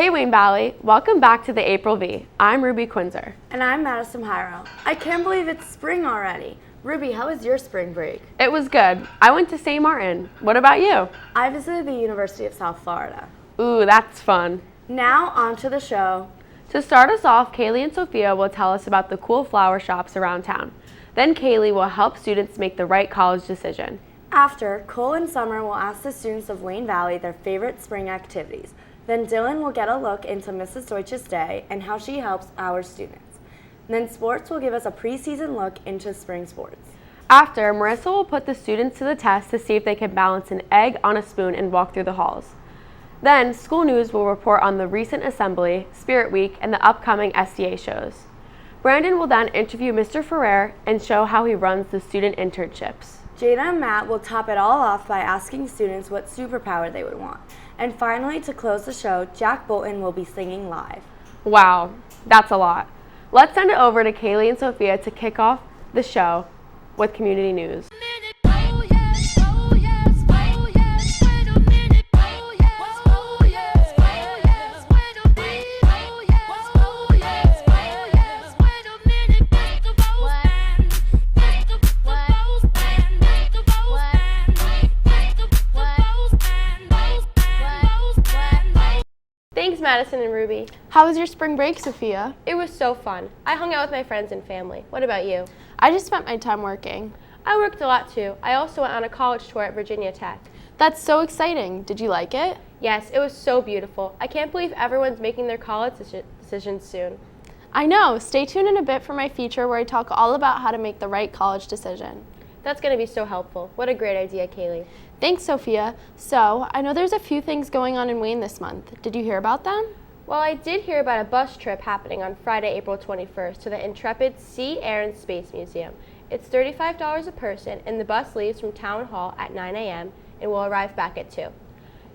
Hey Wayne Valley, welcome back to the April V. I'm Ruby Quinzer. And I'm Madison Hyro. I can't believe it's spring already. Ruby, how was your spring break? It was good. I went to St. Martin. What about you? I visited the University of South Florida. Ooh, that's fun. Now on to the show. To start us off, Kaylee and Sophia will tell us about the cool flower shops around town. Then Kaylee will help students make the right college decision. After, Cole and Summer will ask the students of Wayne Valley their favorite spring activities. Then Dylan will get a look into Mrs. Deutsch's day and how she helps our students. Then sports will give us a preseason look into spring sports. After, Marissa will put the students to the test to see if they can balance an egg on a spoon and walk through the halls. Then, School News will report on the recent assembly, Spirit Week, and the upcoming SDA shows. Brandon will then interview Mr. Ferrer and show how he runs the student internships. Jada and Matt will top it all off by asking students what superpower they would want. And finally, to close the show, Jack Bolton will be singing live. Wow, that's a lot. Let's send it over to Kaylee and Sophia to kick off the show with community news. Thanks, Madison and Ruby. How was your spring break, Sophia? It was so fun. I hung out with my friends and family. What about you? I just spent my time working. I worked a lot too. I also went on a college tour at Virginia Tech. That's so exciting. Did you like it? Yes, it was so beautiful. I can't believe everyone's making their college decisions soon. I know. Stay tuned in a bit for my feature where I talk all about how to make the right college decision. That's going to be so helpful. What a great idea, Kaylee. Thanks, Sophia. So, I know there's a few things going on in Wayne this month. Did you hear about them? Well, I did hear about a bus trip happening on Friday, April 21st to the Intrepid Sea, Air, and Space Museum. It's $35 a person, and the bus leaves from Town Hall at 9 a.m. and will arrive back at 2.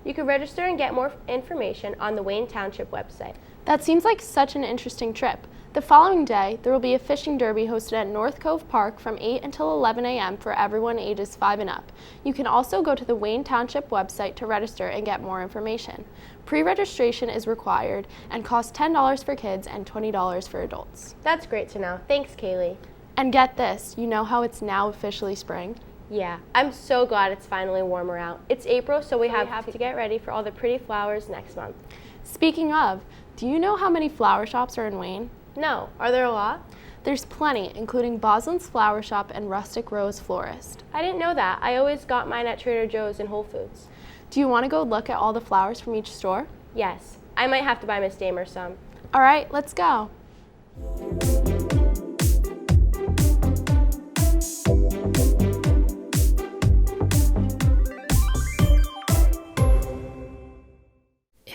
You can register and get more information on the Wayne Township website. That seems like such an interesting trip. The following day, there will be a fishing derby hosted at North Cove Park from 8 until 11 a.m. for everyone ages 5 and up. You can also go to the Wayne Township website to register and get more information. Pre-registration is required and costs $10 for kids and $20 for adults. That's great to know. Thanks, Kaylee. And get this, you know how it's now officially spring? Yeah, I'm so glad it's finally warmer out. It's April, so we have to get ready for all the pretty flowers next month. Speaking of, do you know how many flower shops are in Wayne? No. Are there a lot? There's plenty, including Boslin's Flower Shop and Rustic Rose Florist. I didn't know that. I always got mine at Trader Joe's and Whole Foods. Do you want to go look at all the flowers from each store? Yes. I might have to buy Miss Damer some. All right, let's go.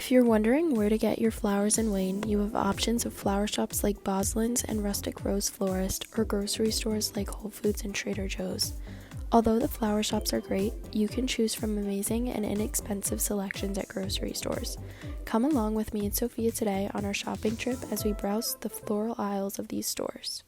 If you're wondering where to get your flowers in Wayne, you have options of flower shops like Boslin's and Rustic Rose Florist, or grocery stores like Whole Foods and Trader Joe's. Although the flower shops are great, you can choose from amazing and inexpensive selections at grocery stores. Come along with me and Sophia today on our shopping trip as we browse the floral aisles of these stores.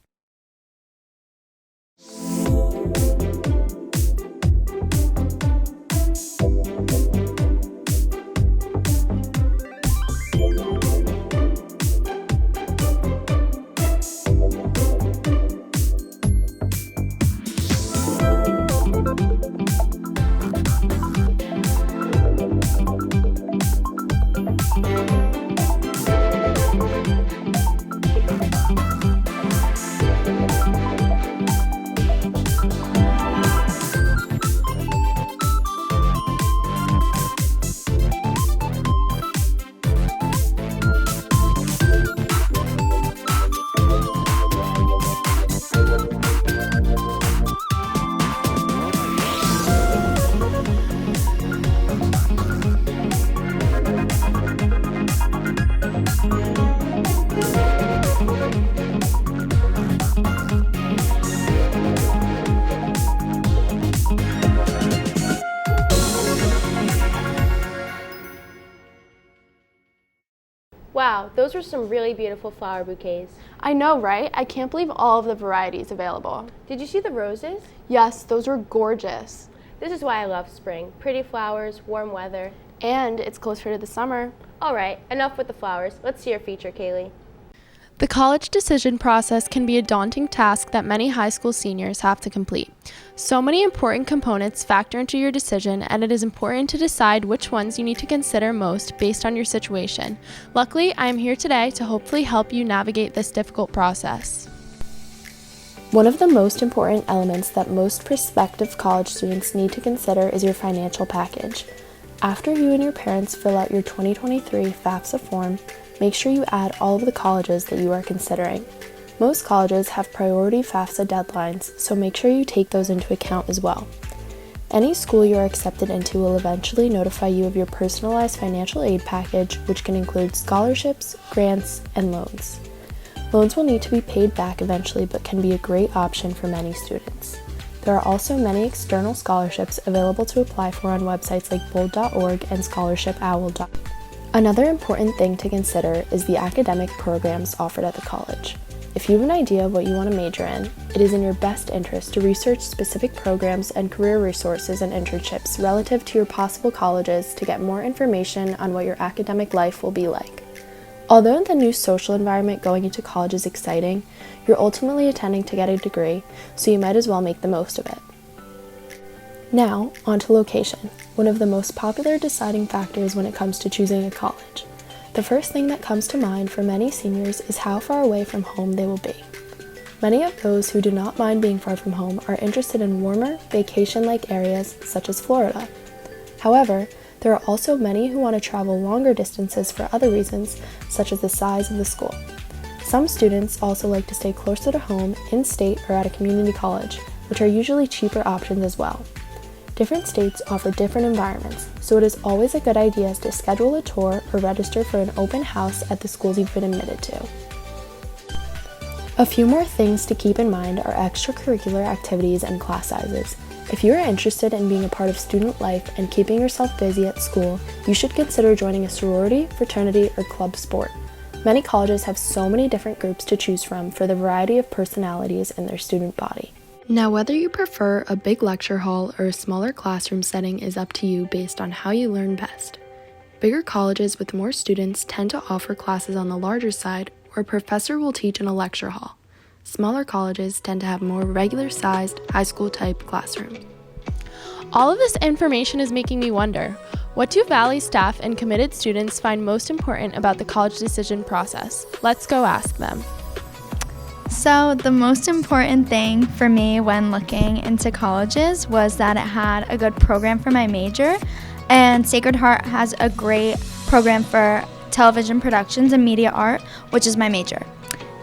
Wow, those were some really beautiful flower bouquets. I know, right? I can't believe all of the varieties available. Did you see the roses? Yes, those were gorgeous. This is why I love spring. Pretty flowers, warm weather. And it's closer to the summer. All right, enough with the flowers. Let's see your feature, Kaylee. The college decision process can be a daunting task that many high school seniors have to complete. So many important components factor into your decision, and it is important to decide which ones you need to consider most based on your situation. Luckily, I am here today to hopefully help you navigate this difficult process. One of the most important elements that most prospective college students need to consider is your financial package. After you and your parents fill out your 2023 FAFSA form, make sure you add all of the colleges that you are considering. Most colleges have priority FAFSA deadlines, so make sure you take those into account as well. Any school you are accepted into will eventually notify you of your personalized financial aid package, which can include scholarships, grants, and loans. Loans will need to be paid back eventually, but can be a great option for many students. There are also many external scholarships available to apply for on websites like bold.org and scholarship-owl.org. Another important thing to consider is the academic programs offered at the college. If you have an idea of what you want to major in, it is in your best interest to research specific programs and career resources and internships relative to your possible colleges to get more information on what your academic life will be like. Although the new social environment going into college is exciting, you're ultimately attending to get a degree, so you might as well make the most of it. Now, on to location, one of the most popular deciding factors when it comes to choosing a college. The first thing that comes to mind for many seniors is how far away from home they will be. Many of those who do not mind being far from home are interested in warmer, vacation-like areas such as Florida. However, there are also many who want to travel longer distances for other reasons, such as the size of the school. Some students also like to stay closer to home, in-state, or at a community college, which are usually cheaper options as well. Different states offer different environments, so it is always a good idea to schedule a tour or register for an open house at the schools you've been admitted to. A few more things to keep in mind are extracurricular activities and class sizes. If you are interested in being a part of student life and keeping yourself busy at school, you should consider joining a sorority, fraternity, or club sport. Many colleges have so many different groups to choose from for the variety of personalities in their student body. Now, whether you prefer a big lecture hall or a smaller classroom setting is up to you based on how you learn best. Bigger colleges with more students tend to offer classes on the larger side, or a professor will teach in a lecture hall. Smaller colleges tend to have more regular-sized, high school-type classrooms. All of this information is making me wonder, what do Valley staff and committed students find most important about the college decision process? Let's go ask them. So the most important thing for me when looking into colleges was that it had a good program for my major, and Sacred Heart has a great program for television productions and media art, which is my major.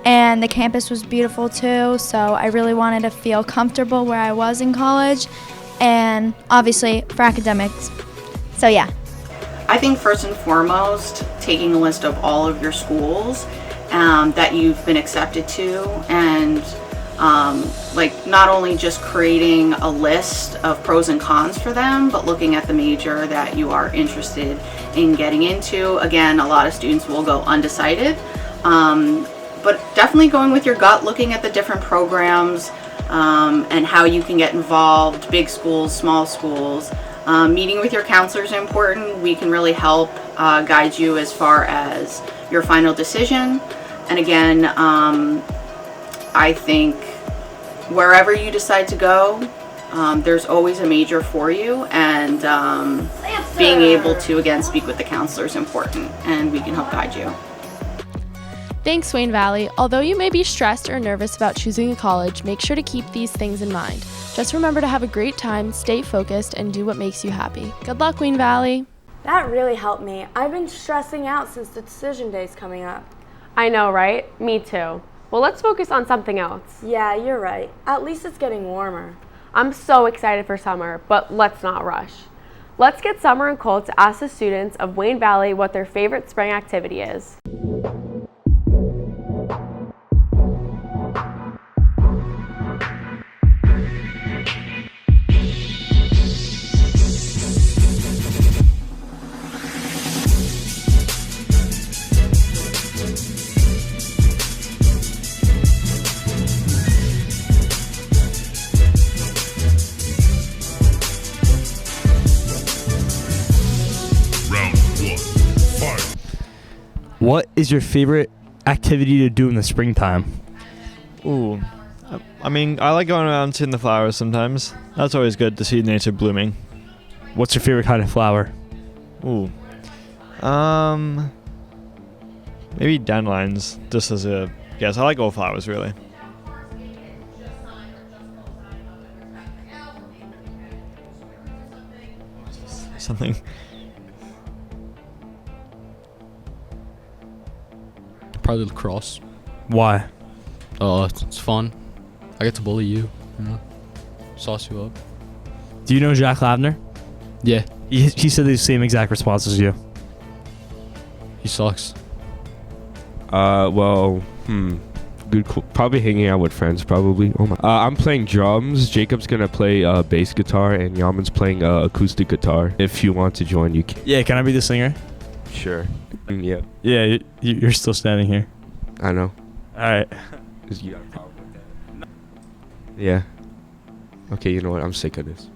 And the campus was beautiful too, so I really wanted to feel comfortable where I was in college, and obviously for academics. So yeah. I think first and foremost, taking a list of all of your schools that you've been accepted to, and not only just creating a list of pros and cons for them, but looking at the major that you are interested in getting into. Again, a lot of students will go undecided, but definitely going with your gut, looking at the different programs and how you can get involved, big schools, small schools. Meeting with your counselor is important. We can really help guide you as far as your final decision. And again, I think wherever you decide to go, there's always a major for you, and being able to, again, speak with the counselor is important, and we can help guide you. Thanks, Wayne Valley. Although you may be stressed or nervous about choosing a college, make sure to keep these things in mind. Just remember to have a great time, stay focused, and do what makes you happy. Good luck, Wayne Valley. That really helped me. I've been stressing out since the decision day is coming up. I know, right? Me too. Well, let's focus on something else. Yeah, you're right. At least it's getting warmer. I'm so excited for summer, but let's not rush. Let's get Summer and Cole to ask the students of Wayne Valley what their favorite spring activity is. What is your favorite activity to do in the springtime? Ooh. I mean, I like going around and seeing the flowers sometimes. That's always good to see nature blooming. What's your favorite kind of flower? Ooh. Maybe dandelions, just as a guess. I like all flowers, really. Something. Probably lacrosse. Why? It's fun. I get to bully you, sauce you up. Do you know Jack Lavner? Yeah, He said the same exact response as you. he sucks. Good. Probably hanging out with friends. Probably. Oh my. I'm playing drums. Jacob's gonna play bass guitar, and Yaman's playing acoustic guitar. If you want to join, you can. Yeah, can I be the singer? Sure. Yeah. Yeah, you're still standing here. I know. All right. You got a problem with that? Yeah. Okay. You know what? I'm sick of this.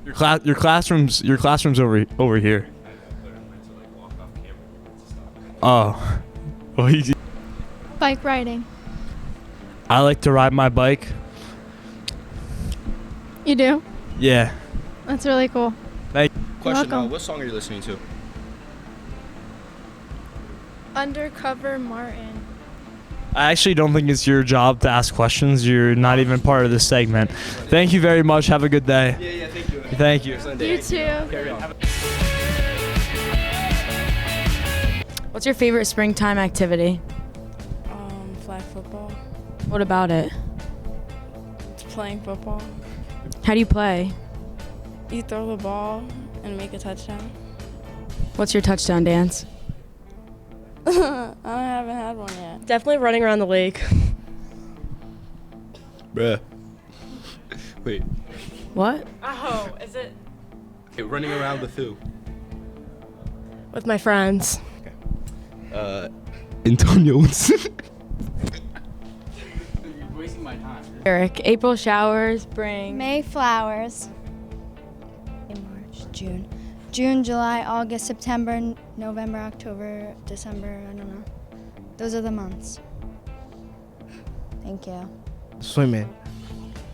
Your classroom's over here. Oh. Well, Bike riding. I like to ride my bike. You do? Yeah. That's really cool. Question, welcome. what song are you listening to? Undercover Martin. I actually don't think it's your job to ask questions. You're not even part of this segment. Thank you very much. Have a good day. Yeah, thank you. Thank you. You too. Carry on. What's your favorite springtime activity? Flag football. What about it? Playing football. How do you play? You throw the ball and make a touchdown. What's your touchdown dance? I haven't had one yet. Definitely running around the lake. Bruh. Wait. What? Oh, is it? Okay, running around with who? With my friends. Antonio. Wasting my time. Eric, April showers bring. May flowers. March, June. June, July, August, September, November, October, December, I don't know. Those are the months. Thank you. Swimming.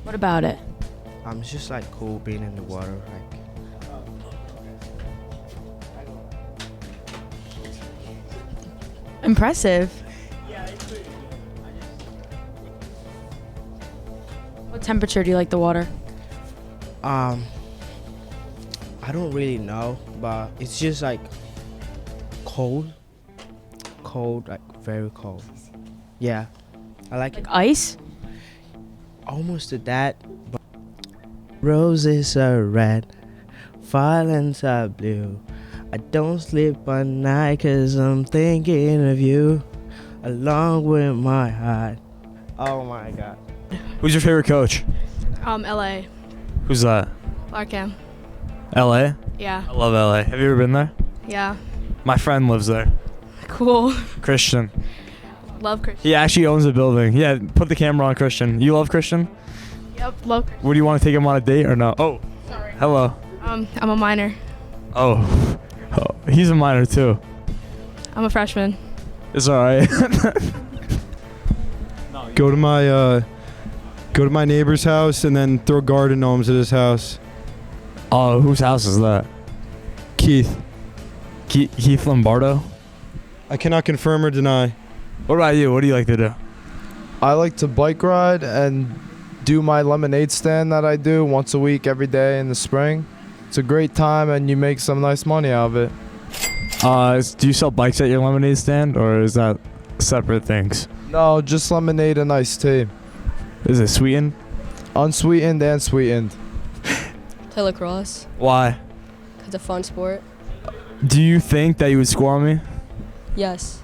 What about it? It's just like cool being in the water. Impressive. What temperature do you like the water? I don't really know, but it's just like cold, like very cold. Yeah, I like it. Ice? Almost to that. But roses are red, violets are blue. I don't sleep at night 'cause I'm thinking of you, along with my heart. Oh my God. Who's your favorite coach? LA. Who's that? Larkham. LA? Yeah. I love LA. Have you ever been there? Yeah. My friend lives there. Cool. Christian. Love Christian. He actually owns the building. Yeah, put the camera on Christian. You love Christian? Yep, love Christian. Would you want to take him on a date or no? Oh. Sorry. Hello. I'm a minor. Oh. He's a minor too. I'm a freshman. It's alright. Go to my neighbor's house and then throw garden gnomes at his house. Oh, whose house is that? Keith. Keith Lombardo? I cannot confirm or deny. What about you? What do you like to do? I like to bike ride and do my lemonade stand that I do once a week every day in the spring. It's a great time and you make some nice money out of it. Do you sell bikes at your lemonade stand or is that separate things? No, just lemonade and iced tea. Is it sweetened? Unsweetened and sweetened. Play lacrosse. Why? It's a fun sport. Do you think that you would score on me? Yes.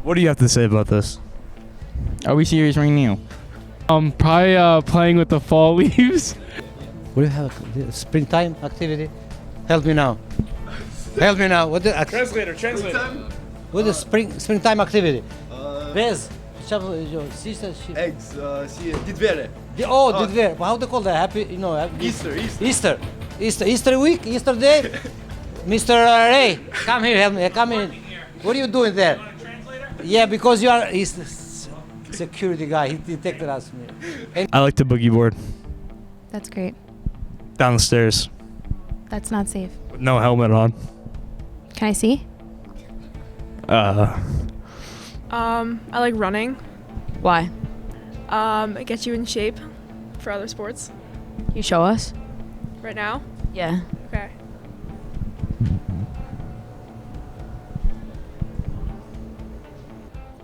What do you have to say about this? Are we serious right now? Probably playing with the fall leaves. We have a springtime activity. Help me now. Help me now. What the Translator. What the springtime activity? Bez. Sister. Eggs. Didvere. Didvere. How do you call that? Happy, Easter. Easter week. Easter day. Mr. Ray, come here, help me. Come in. What are you doing there? Yeah, because he's the security guy. He detected us. I like to boogie board That's great. down the stairs That's not safe. with no helmet on. Can I see? I like running. Why? It gets you in shape for other sports. Can you show us? Right now? Yeah. Okay.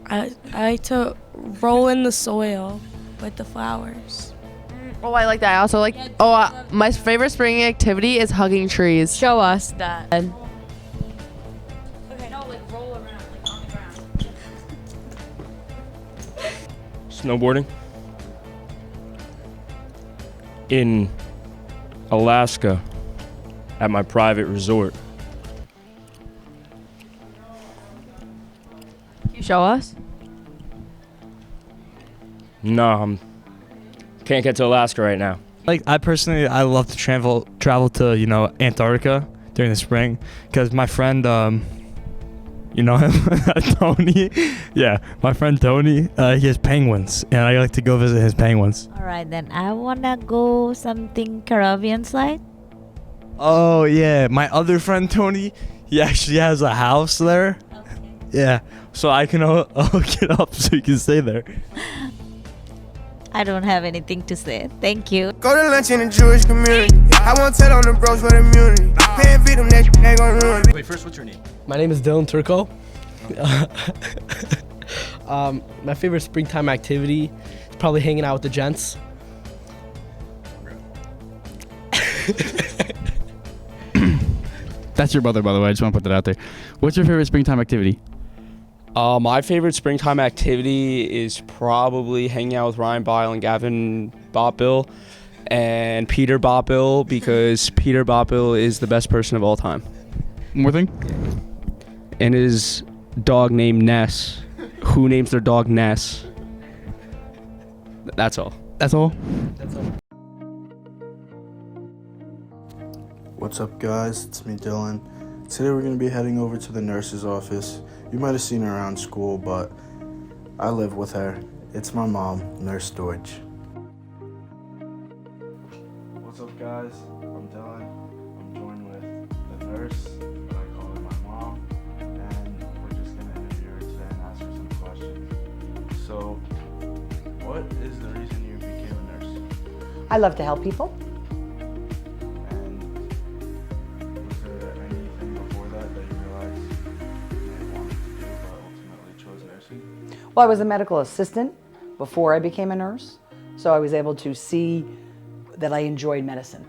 I like to roll in the soil with the flowers. Oh, I like that. I also like. My favorite spring activity is hugging trees. Show us that. Okay, no, like roll around, like on the ground. Snowboarding. In Alaska at my private resort. Can you show us? No, can't get to Alaska right now. Like I personally, I love to travel to Antarctica during the spring because my friend, you know him, Tony. Yeah, my friend Tony. He has penguins, and I like to go visit his penguins. All right, then I wanna go something Caribbean slide. Oh yeah, my other friend Tony. He actually has a house there. Okay. Yeah, so I can hook it up so you can stay there. I don't have anything to say. Thank you. Go to lunch in the Jewish community. I won't tell on the bros for the immunity. Paying feed them, they ain't gonna ruin it. Wait, first, what's your name? My name is Dylan Turco. My favorite springtime activity is probably hanging out with the gents. That's your brother, by the way. I just want to put that out there. What's your favorite springtime activity? My favorite springtime activity is probably hanging out with Ryan Bile and Gavin Botbill and Peter Botbill because Peter Botbill is the best person of all time. One more thing? And his dog named Ness. Who names their dog Ness? That's all. That's all? That's all. What's up, guys? It's me, Dylan. Today we're going to be heading over to the nurse's office. You might have seen her around school, but I live with her. It's my mom, Nurse Deutsch. What's up, guys? I'm Dylan. I'm joined with the nurse, but I call her my mom, and we're just going to interview her today and ask her some questions. So, what is the reason you became a nurse? I love to help people. Well, I was a medical assistant before I became a nurse, so I was able to see that I enjoyed medicine.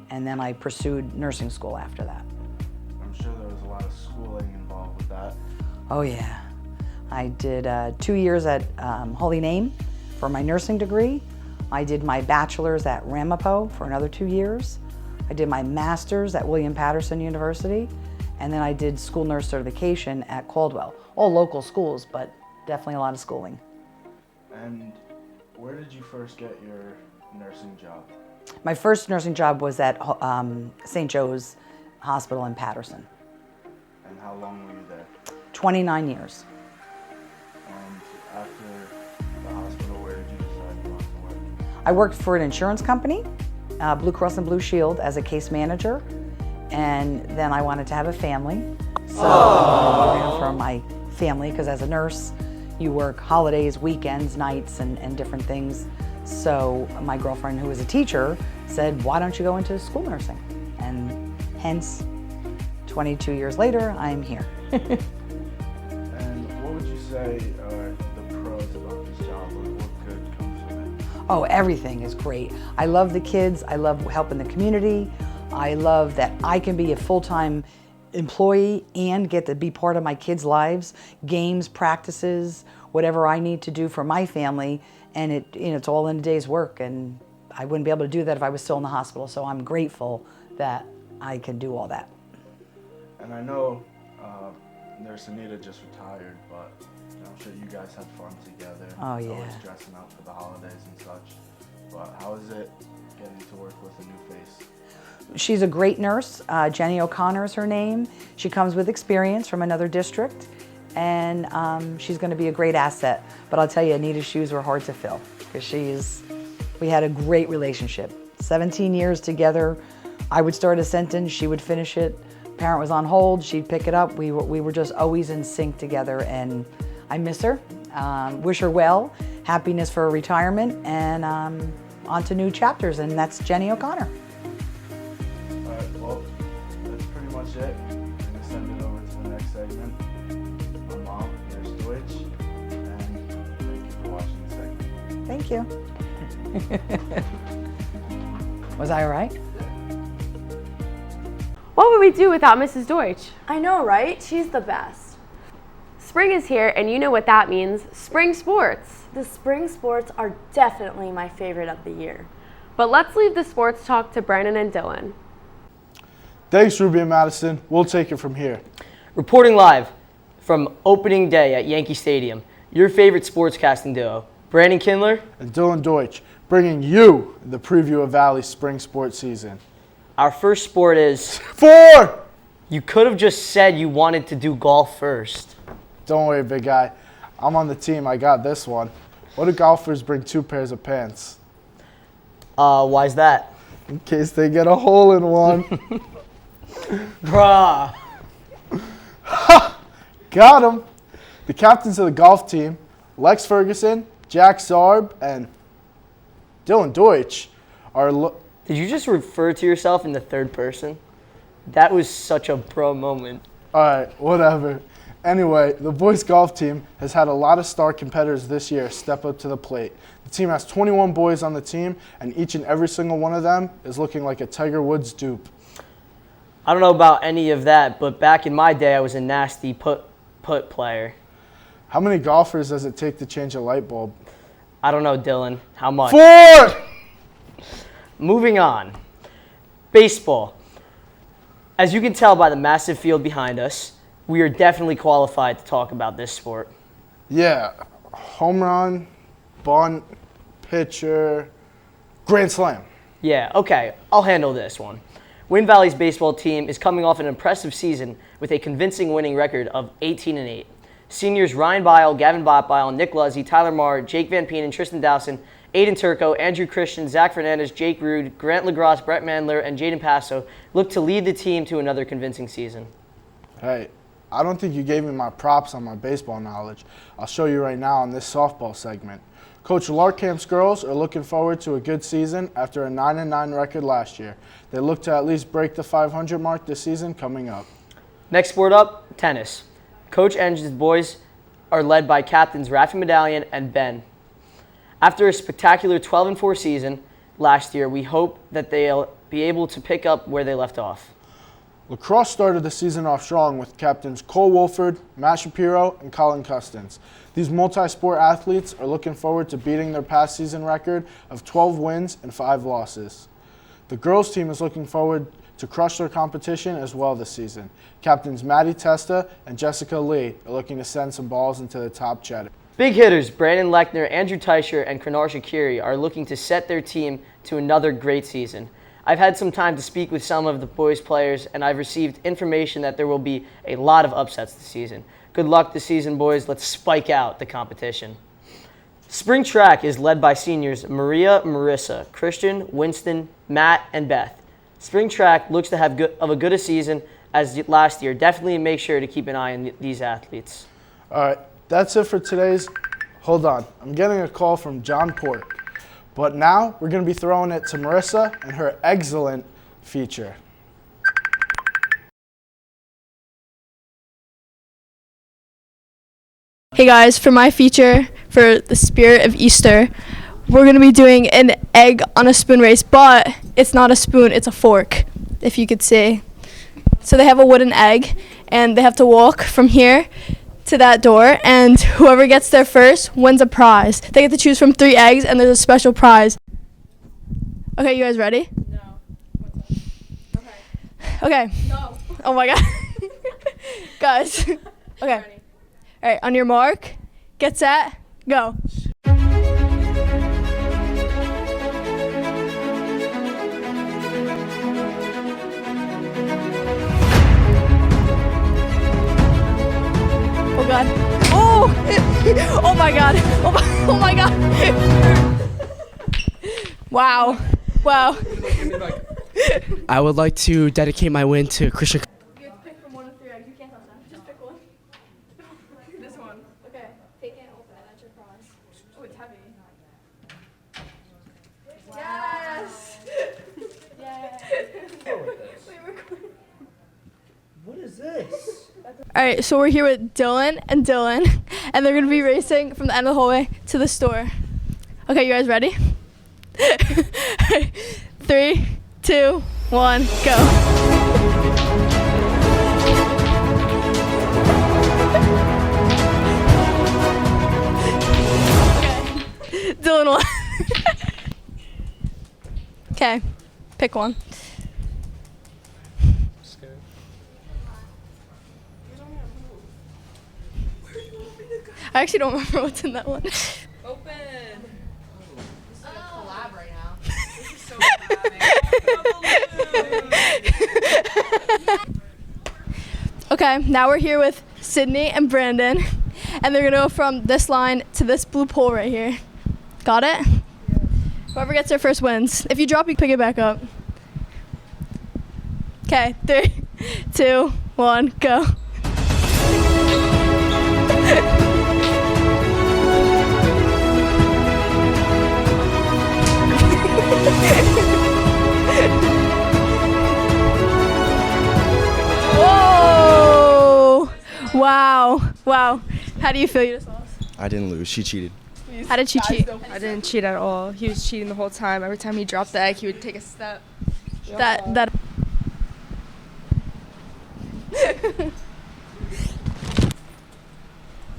And then I pursued nursing school after that. I'm sure there was a lot of schooling involved with that. Oh yeah. I did 2 years at Holy Name for my nursing degree. I did my bachelor's at Ramapo for another 2 years. I did my master's at William Patterson University. And then I did school nurse certification at Caldwell. All local schools, but definitely a lot of schooling. And where did you first get your nursing job? My first nursing job was at St. Joe's Hospital in Patterson. And how long were you there? 29 years. And after the hospital, where did you decide you wanted to work? I worked for an insurance company, Blue Cross and Blue Shield, as a case manager. And then I wanted to have a family. So for my family, because as a nurse, you work holidays, weekends, nights, and different things. So my girlfriend, who was a teacher, said, why don't you go into school nursing? And hence, 22 years later, I'm here. And what would you say are the pros about this job, or what good comes from it? Oh, everything is great. I love the kids. I love helping the community. I love that I can be a full-time employee and get to be part of my kids' lives, games, practices, whatever I need to do for my family, and it's all in a day's work, and I wouldn't be able to do that if I was still in the hospital, so I'm grateful that I can do all that. And I know Nurse Anita just retired, but I'm sure you guys had fun together. Oh, yeah. Always dressing up for the holidays and such. But how is it getting to work with a new face? She's a great nurse. Jenny O'Connor is her name. She comes with experience from another district, and she's going to be a great asset. But I'll tell you, Anita's shoes were hard to fill because we had a great relationship. 17 years together. I would start a sentence, she would finish it. Parent was on hold, she'd pick it up. We were just always in sync together, and I miss her. Wish her well, happiness for her retirement, and on to new chapters, and that's Jenny O'Connor. All right, well, that's pretty much it. I'm going to send it over to the next segment. My mom, there's Deutsch, and thank you for watching the segment. Thank you. Was I all right? What would we do without Mrs. Deutsch? I know, right? She's the best. Spring is here, and you know what that means. Spring sports. The spring sports are definitely my favorite of the year. But let's leave the sports talk to Brandon and Dylan. Thanks, Ruby and Madison. We'll take it from here. Reporting live from opening day at Yankee Stadium, your favorite sportscasting duo, Brandon Kindler and Dylan Deutsch, bringing you the preview of Valley's spring sports season. Our first sport is... 4! You could have just said you wanted to do golf first. Don't worry, big guy. I'm on the team. I got this one. What do golfers bring 2 pairs of pants? Why's that? In case they get a hole in one. Bruh. Got him. The captains of the golf team, Lex Ferguson, Jack Sarb, and Dylan Deutsch are... Did you just refer to yourself in the third person? That was such a bro moment. All right, whatever. Anyway, the boys golf team has had a lot of star competitors this year step up to the plate. The team has 21 boys on the team, and each and every single one of them is looking like a Tiger Woods dupe. I don't know about any of that, but back in my day, I was a nasty put player. How many golfers does it take to change a light bulb? I don't know, Dylan. How much? 4! Moving on. Baseball. As you can tell by the massive field behind us, we are definitely qualified to talk about this sport. Yeah. Home run, bunt, pitcher, grand slam. Yeah, okay. I'll handle this one. Win Valley's baseball team is coming off an impressive season with a convincing winning record of 18-8. Seniors Ryan Bile, Gavin Botbile, Nick Luzzy, Tyler Marr, Jake Van Peen, Tristan Dowson, Aiden Turco, Andrew Christian, Zach Fernandez, Jake Rude, Grant LaGrosse, Brett Mandler, and Jaden Passo look to lead the team to another convincing season. Hey, I don't think you gave me my props on my baseball knowledge. I'll show you right now in this softball segment. Coach Larkamp's girls are looking forward to a good season after a 9-9 record last year. They look to at least break the 500 mark this season coming up. Next sport up, tennis. Coach Engine's boys are led by captains Rafi Medallion and Ben. After a spectacular 12-4 season last year, we hope that they'll be able to pick up where they left off. Lacrosse started the season off strong with captains Cole Wolford, Matt Shapiro, and Colin Custins. These multi-sport athletes are looking forward to beating their past season record of 12 wins and 5 losses. The girls team is looking forward to crush their competition as well this season. Captains Maddie Testa and Jessica Lee are looking to send some balls into the top cheddar. Big hitters Brandon Lechner, Andrew Teicher, and Krenar Shakiri are looking to set their team to another great season. I've had some time to speak with some of the boys' players, and I've received information that there will be a lot of upsets this season. Good luck this season, boys. Let's spike out the competition. Spring track is led by seniors Maria, Marissa, Christian, Winston, Matt, and Beth. Spring track looks to have a good a season as last year. Definitely make sure to keep an eye on these athletes. All right, that's it for today's. Hold on, I'm getting a call from John Pork. But now we're going to be throwing it to Marissa and her excellent feature. Hey guys, for my feature for the spirit of Easter, we're going to be doing an egg on a spoon race, but it's not a spoon, it's a fork, if you could see. So they have a wooden egg, and they have to walk from here to that door, and whoever gets there first wins a prize. They get to choose from 3 eggs, and there's a special prize. Okay, you guys ready? No. Okay. No. Oh my god. Guys. Okay. All right, on your mark, get set, go. god. Oh! Oh my god. Oh my god. Wow. Wow. I would like to dedicate my win to Christian. You have to pick from 1 to 3 eggs. You can't touch them. Just pick one. This one. Okay. Take it and open it. That's your prize. Oh, it's heavy. Yes! What is this? All right, so we're here with Dylan, and they're gonna be racing from the end of the hallway to the store. Okay, you guys ready? 3, 2, 1, go. Okay. Dylan won. Okay, pick one. I actually don't remember what's in that one. Open. This is a collab right now. This is so Okay, now we're here with Sydney and Brandon, and they're gonna go from this line to this blue pole right here. Got it? Yeah. Whoever gets their first wins. If you drop, you pick it back up. Okay, 3, 2, 1, go. Whoa! Wow. Wow. How do you feel you just lost? I didn't lose. She cheated. How did she cheat? I didn't cheat at all. He was cheating the whole time. Every time he dropped the egg, he would take a step. That.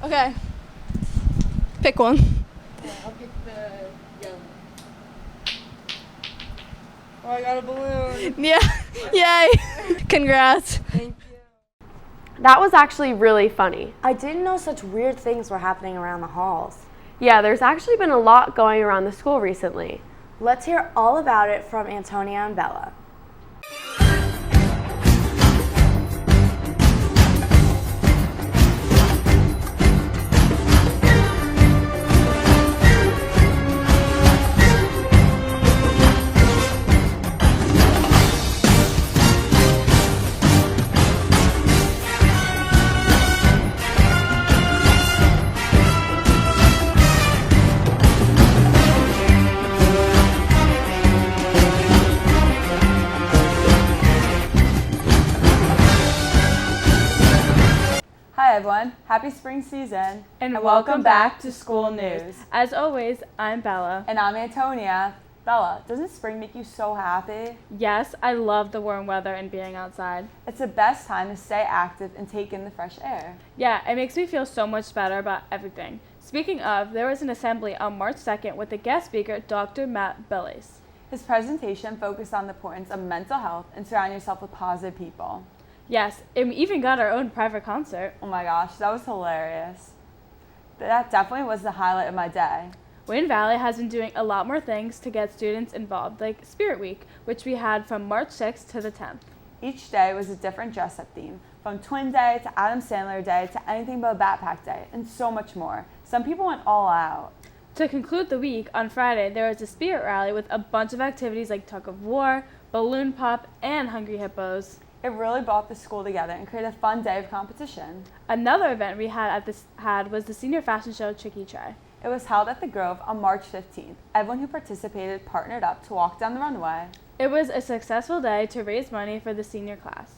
Okay. Pick one. I'll pick the yellow. Oh, I got a balloon. Yeah. Yay. Congrats. Thank you. That was actually really funny. I didn't know such weird things were happening around the halls. Yeah, there's actually been a lot going around the school recently. Let's hear all about it from Antonia and Bella. Hi everyone, happy spring season and welcome back to School News. As always, I'm Bella. And I'm Antonia. Bella, doesn't spring make you so happy? Yes, I love the warm weather and being outside. It's the best time to stay active and take in the fresh air. Yeah, it makes me feel so much better about everything. Speaking of, there was an assembly on March 2nd with the guest speaker, Dr. Matt Billis. His presentation focused on the importance of mental health and surrounding yourself with positive people. Yes, and we even got our own private concert. Oh my gosh, that was hilarious. That definitely was the highlight of my day. Wayne Valley has been doing a lot more things to get students involved, like Spirit Week, which we had from March 6th to the 10th. Each day was a different dress-up theme, from Twin Day to Adam Sandler Day to anything but Backpack Day, and so much more. Some people went all out. To conclude the week, on Friday, there was a spirit rally with a bunch of activities like tug of war, balloon pop, and Hungry Hippos. It really brought the school together and created a fun day of competition. Another event we had was the senior fashion show Tricky Try. It was held at the Grove on March 15th. Everyone who participated partnered up to walk down the runway. It was a successful day to raise money for the senior class.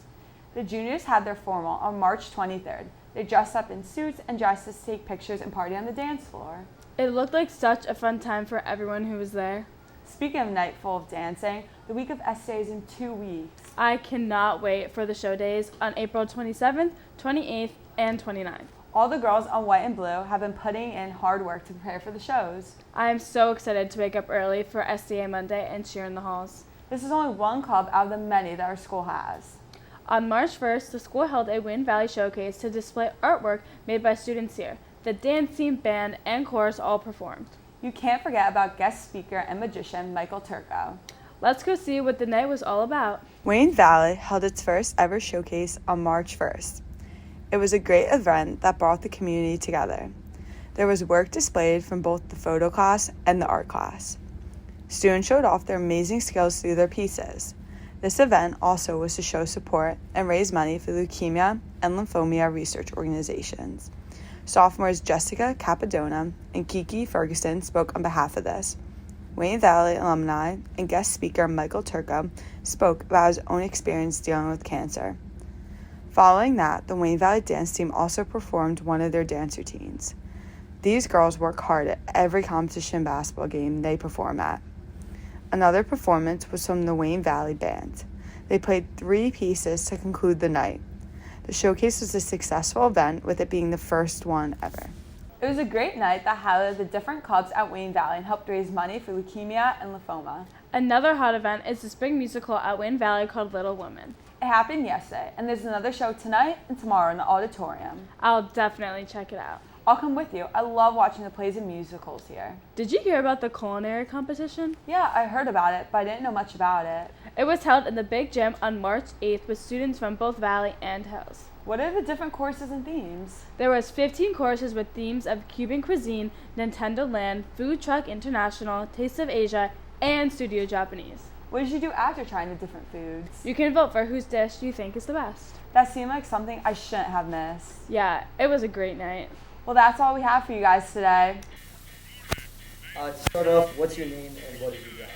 The juniors had their formal on March 23rd. They dressed up in suits and dresses to take pictures and party on the dance floor. It looked like such a fun time for everyone who was there. Speaking of night full of dancing, the week of essay is in 2 weeks. I cannot wait for the show days on April 27th, 28th, and 29th. All the girls on white and blue have been putting in hard work to prepare for the shows. I am so excited to wake up early for SDA Monday and cheer in the halls. This is only one club out of the many that our school has. On March 1st, the school held a Wayne Valley showcase to display artwork made by students here. The dance team, band, and chorus all performed. You can't forget about guest speaker and magician Michael Turco. Let's go see what the night was all about. Wayne Valley held its first ever showcase on March 1st. It was a great event that brought the community together. There was work displayed from both the photo class and the art class. Students showed off their amazing skills through their pieces. This event also was to show support and raise money for leukemia and lymphoma research organizations. Sophomores Jessica Capadona and Kiki Ferguson spoke on behalf of this. Wayne Valley alumni and guest speaker Michael Turco spoke about his own experience dealing with cancer. Following that, the Wayne Valley dance team also performed one of their dance routines. These girls work hard at every competition basketball game they perform at. Another performance was from the Wayne Valley Band. They played 3 pieces to conclude the night. The showcase was a successful event, with it being the first one ever. It was a great night that highlighted the different clubs at Wayne Valley and helped raise money for leukemia and lymphoma. Another hot event is the spring musical at Wayne Valley called Little Women. It happened yesterday, and there's another show tonight and tomorrow in the auditorium. I'll definitely check it out. I'll come with you. I love watching the plays and musicals here. Did you hear about the culinary competition? Yeah, I heard about it, but I didn't know much about it. It was held in the Big Gym on March 8th with students from both Valley and Hills. What are the different courses and themes? There was 15 courses with themes of Cuban cuisine, Nintendo Land, Food Truck International, Taste of Asia, and Studio Japanese. What did you do after trying the different foods? You can vote for whose dish you think is the best. That seemed like something I shouldn't have missed. Yeah, it was a great night. Well, that's all we have for you guys today. To start off, what's your name and what is your job?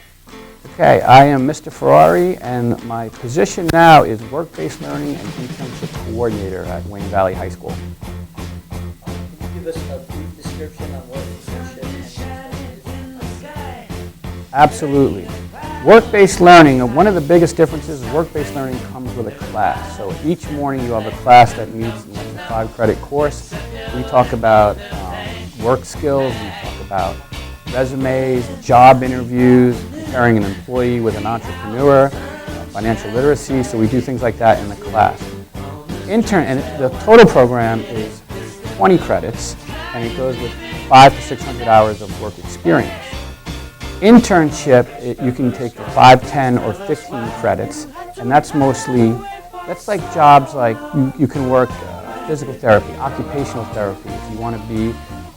Okay, I am Mr. Ferrari, and my position now is Work-Based Learning and Internship Coordinator at Wayne Valley High School. Can you give us a brief description on what internship is? Absolutely. Work-based learning, one of the biggest differences is work-based learning comes with a class. So each morning you have a class that meets, and it's a 5-credit course. We talk about work skills, we talk about resumes, job interviews, comparing an employee with an entrepreneur, financial literacy, so we do things like that in the class. And the total program is 20 credits, and it goes with 500 to 600 hours of work experience. Internship, you can take the 5, 10, or 15 credits, and that's like jobs like you can work physical therapy, occupational therapy, if you want to be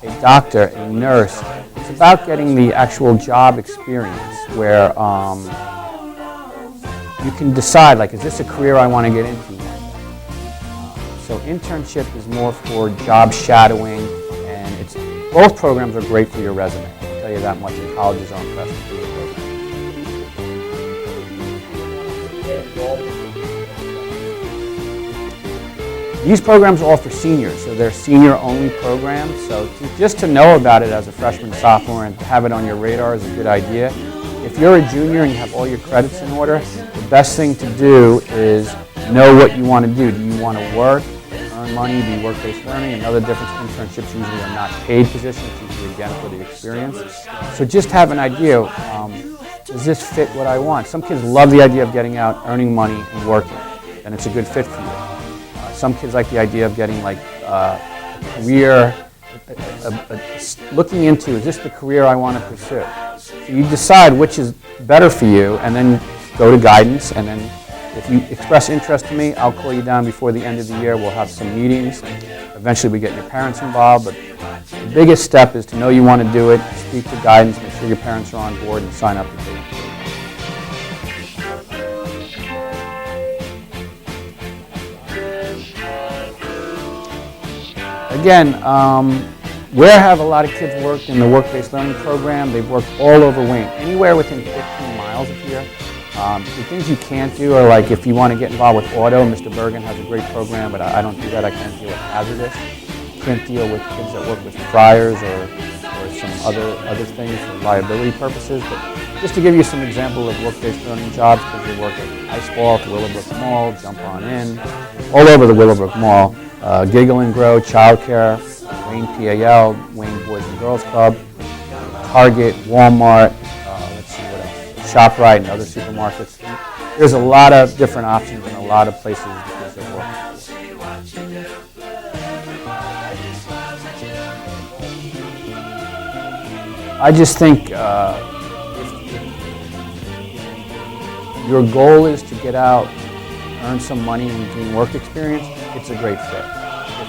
a doctor, a nurse. It's about getting the actual job experience where you can decide, like, is this a career I want to get into? So internship is more for job shadowing, and both programs are great for your resume. I'll tell you that much, and colleges are impressed with the program. These programs are all for seniors, so they're senior-only programs. So just to know about it as a freshman, sophomore, and to have it on your radar is a good idea. If you're a junior and you have all your credits in order, the best thing to do is know what you want to do. Do you want to work, earn money, be work-based learning? Another difference, internships usually are not paid positions, usually again for the experience. So just have an idea, does this fit what I want? Some kids love the idea of getting out, earning money, and working, and it's a good fit for you. Some kids like the idea of getting like a career, looking into, is this the career I want to pursue? So you decide which is better for you, and then go to guidance, and then if you express interest to me, I'll call you down before the end of the year. We'll have some meetings. Eventually we get your parents involved, but the biggest step is to know you want to do it, speak to guidance, make sure your parents are on board, and sign up to do it. Again, where have a lot of kids worked in the work-based learning program? They've worked all over Wayne, anywhere within 15 miles of here. The things you can't do are like if you want to get involved with auto, Mr. Bergen has a great program, but I don't do that. I can't deal with hazardous. Can't deal with kids that work with fryers or some other things for liability purposes. But just to give you some example of work-based learning jobs, because they work at Ice Ball, at Willowbrook Mall, Jump On In, all over the Willowbrook Mall. Giggle and Grow, Childcare, Wayne PAL, Wayne Boys and Girls Club, Target, Walmart, let's see what else, ShopRite and other supermarkets. There's a lot of different options and a lot of places the kids are working. I just think if your goal is to get out, earn some money and gain work experience, it's a great fit.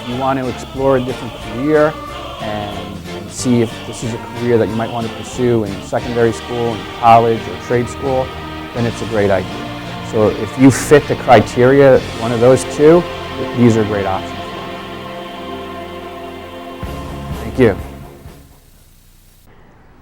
you want to explore a different career and see if this is a career that you might want to pursue in secondary school, in college, or trade school, then it's a great idea. So if you fit the criteria, one of those two, these are great options for you. Thank you.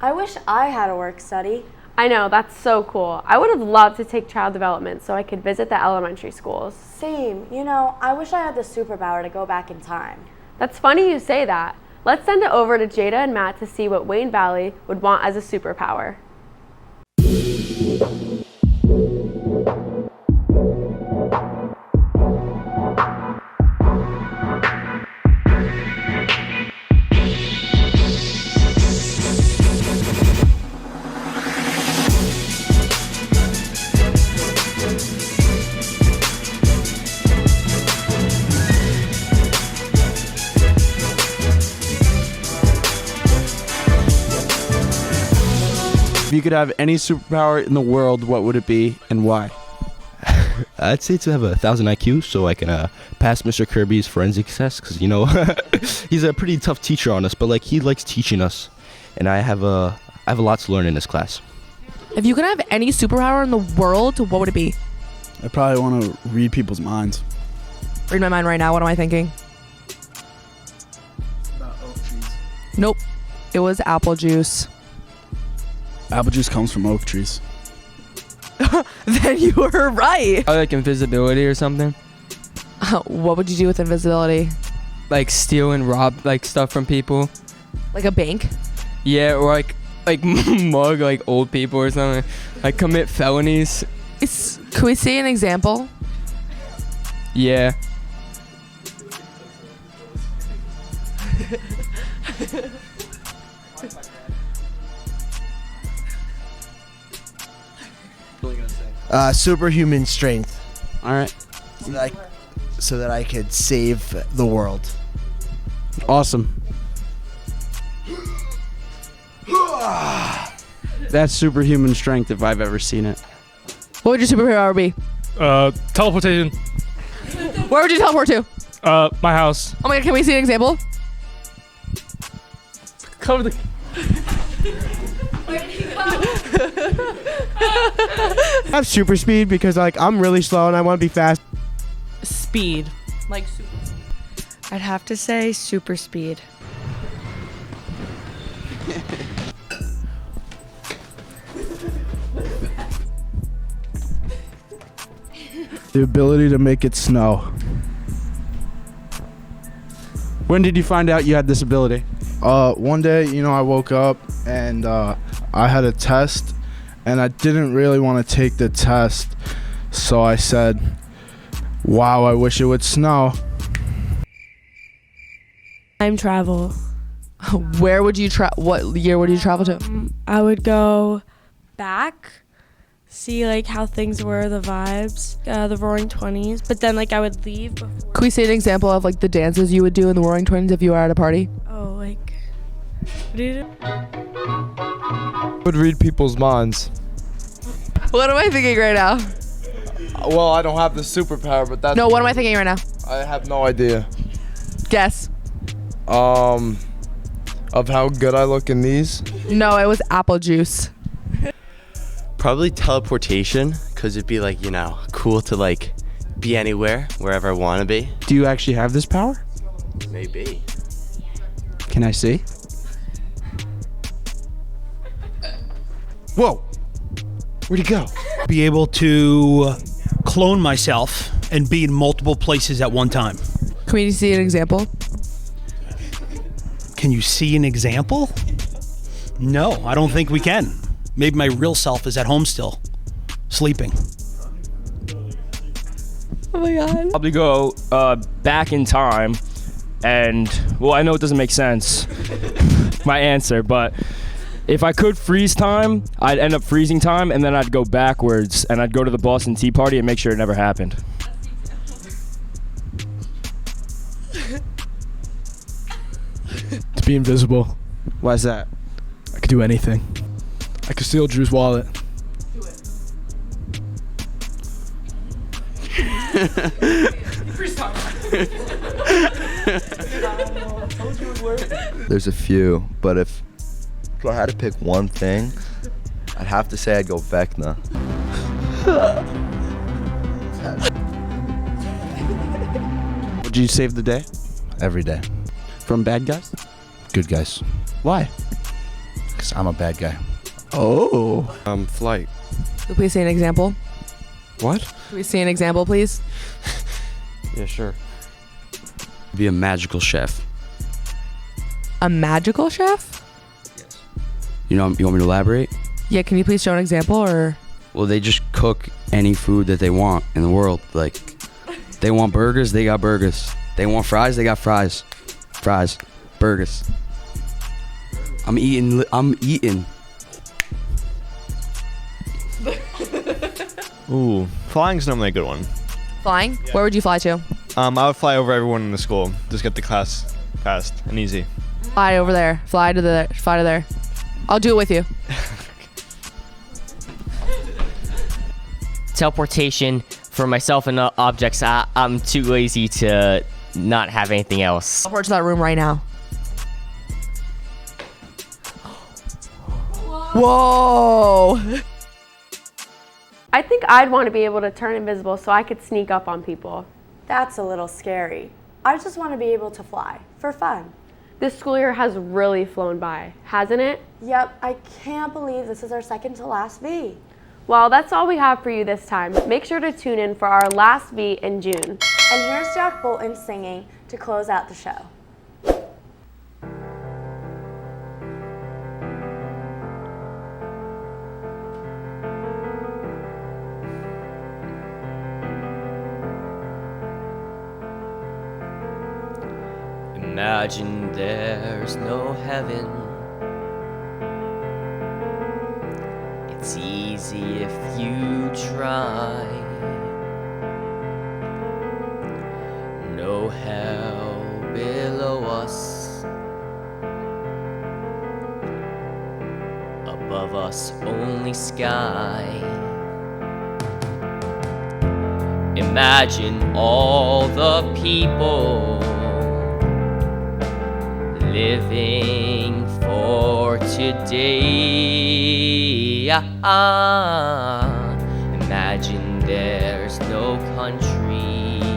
I wish I had a work study. I know, that's so cool. I would have loved to take child development so I could visit the elementary schools. Same. You know, I wish I had the superpower to go back in time. That's funny you say that. Let's send it over to Jada and Matt to see what Wayne Valley would want as a superpower. If you could have any superpower in the world, what would it be and why? I'd say to have 1,000 IQ so I can pass Mr. Kirby's forensics test because, you know, he's a pretty tough teacher on us, but like he likes teaching us, and I have a lot to learn in this class. If you could have any superpower in the world, what would it be? I probably want to read people's minds. Read my mind right now. What am I thinking? About oak trees. Nope. It was apple juice. Apple juice comes from oak trees. Then you were right. Like invisibility or something. What would you do with invisibility? Like steal and rob like stuff from people. Like a bank? Yeah, or like mug like old people or something. Like commit felonies. Can we see an example? Yeah. Superhuman strength. All right. So that I could save the world. Awesome. That's superhuman strength if I've ever seen it. What would your superpower be? Teleportation. Where would you teleport to? My house. Oh my god, can we see an example? Cover the... I have super speed because like I'm really slow and I want to be fast. Speed. Like super. I'd have to say super speed. The ability to make it snow. When did you find out you had this ability? One day, you know, I woke up and I had a test and I didn't really want to take the test. So I said, wow, I wish it would snow. Time travel. Where would you what year would you travel to? I would go back, see like how things were, the vibes, the Roaring 20s, but then like I would leave before. Can we see an example of like the dances you would do in the Roaring 20s if you were at a party? Oh, like, what do you do? Would read people's minds. What am I thinking right now? Well, I don't have the superpower, but that's... No, what am I thinking right now? I have no idea. Guess. Of how good I look in these? No, it was apple juice. Probably teleportation, because it'd be like, you know, cool to like be anywhere, wherever I want to be. Do you actually have this power? Maybe. Can I see? Whoa. Where'd he go? Be able to clone myself and be in multiple places at one time. Can we see an example? Can you see an example? No, I don't think we can. Maybe my real self is at home still, sleeping. Oh my god. Probably go back in time and, well, I know it doesn't make sense, my answer, but if I could freeze time, I'd end up freezing time and then I'd go backwards and I'd go to the Boston Tea Party and make sure it never happened. To be invisible. Why is that? I could do anything. I could steal Drew's wallet. Freeze time. There's a few, but if I had to pick one thing, I'd have to say I'd go Vecna. Would you save the day? Every day. From bad guys? Good guys. Why? Because I'm a bad guy. Oh. Flight. Could you please see an example? What? Could we see an example, please? Yeah, sure. Be a magical chef. A magical chef? You want me to elaborate? Yeah, can you please show an example or? Well, they just cook any food that they want in the world. Like, they want burgers, they got burgers. They want fries, they got fries. Fries, burgers. I'm eating. Ooh, flying's normally a good one. Flying? Where would you fly to? I would fly over everyone in the school. Just get the class fast and easy. Fly over there. Fly to there. I'll do it with you. Teleportation for myself and objects. I'm too lazy to not have anything else. Teleport to that room right now. Whoa! I think I'd want to be able to turn invisible so I could sneak up on people. That's a little scary. I just want to be able to fly for fun. This school year has really flown by, hasn't it? Yep, I can't believe this is our second to last V. Well, that's all we have for you this time. Make sure to tune in for our last V in June. And here's Jack Bolton singing to close out the show. Imagine there's no heaven. It's easy if you try. No hell below us. Above us only sky. Imagine all the people living for today. Imagine there's no countries.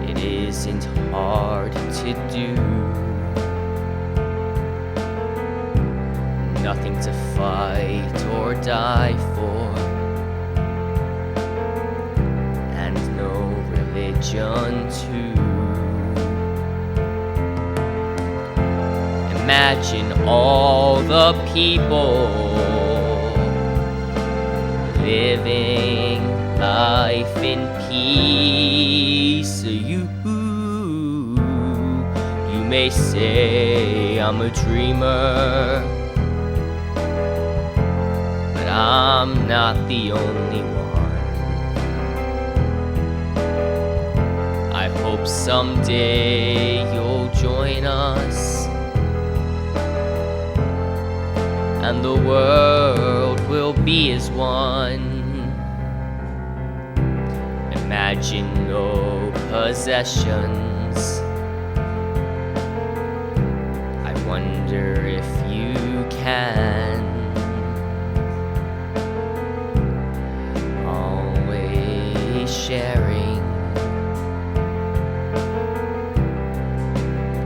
It isn't hard to do. Nothing to fight or die for. And no religion too. Imagine all the people living life in peace. You may say I'm a dreamer, but I'm not the only one. I hope someday you'll join us, and the world will be as one. Imagine no possessions. I wonder if you can. Always sharing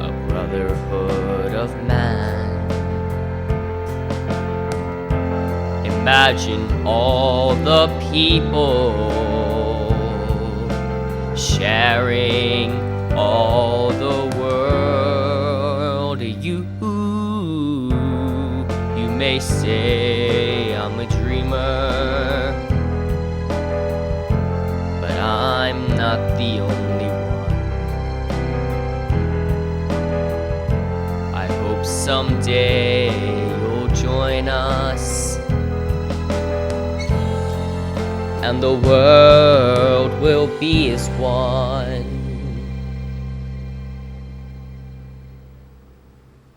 a brotherhood of man. Imagine all the people sharing all the world. You may say I'm a dreamer, but I'm not the only one. I hope someday you'll join us, and the world will be as one.